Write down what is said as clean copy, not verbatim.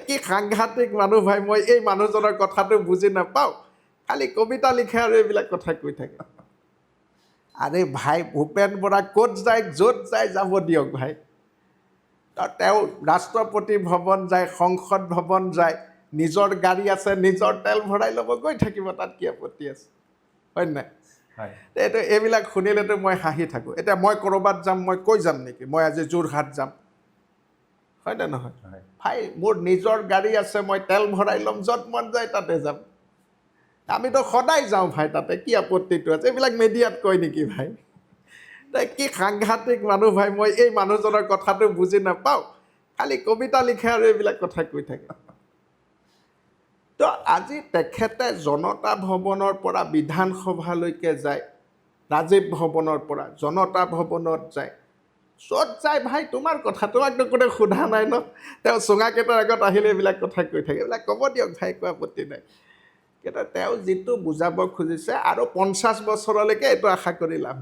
কি সাংঘাতিক মানুহ ভাই, মই এই মানুহজনৰ কথাটো বুজি নাপাওঁ, খালি কবিতা লিখে আৰু এইবিলাক কথা কৈ থাকে। আৰে ভাই, ভূপেন বৰা ক'ত যায়, য'ত যায় যাব দিয়ক ভাই। তেওঁ ৰাষ্ট্ৰপতি ভৱন যায়, সংসদ ভৱন যায়, নিজৰ গাড়ী আছে, নিজৰ তেল ভৰাই ল'ব, গৈ থাকিব, তাত কি আপত্তি আছে, হয় নাই? এইটো এইবিলাক শুনিলেতো মই হাঁহি থাকোঁ। এতিয়া মই ক'ৰবাত যাম, মই কৈ যাম নেকি মই আজি যোৰহাট যাম, হয় নে নহয়? ভাই, মোৰ নিজৰ গাড়ী আছে, মই তেল ভৰাই ল'ম, য'ত মন যায় তাতে যাম। আমিতো সদায় যাওঁ ভাই, তাতে কি আপত্তিটো আছে? এইবিলাক মিডিয়াত কয় নেকি ভাই? কি সাংঘাতিক মানুহ ভাই, মই এই মানুহজনৰ কথাটো বুজি নাপাওঁ, খালি কবিতা লিখে আৰু এইবিলাক কথা কৈ থাকে। তো আজি তেখেতে জনতা ভৱনৰ পৰা বিধানসভালৈকে যায়, ৰাজীৱ ভৱনৰ পৰা জনতা ভৱনত যায়, য'ত যায় ভাই তোমাৰ কথা, তোমাকতো কোনে সোধা নাই ন? তেওঁ চুঙাকেইটাৰ আগত আহিলে এইবিলাক কথা কৈ থাকে, এইবিলাক ক'ব দিয়ক ভাই, একো আপত্তি নাই। কিন্তু তেওঁ যিটো বুজাব খুজিছে আৰু 50 বছৰলৈকে এইটো আশা কৰি লাভ নাই।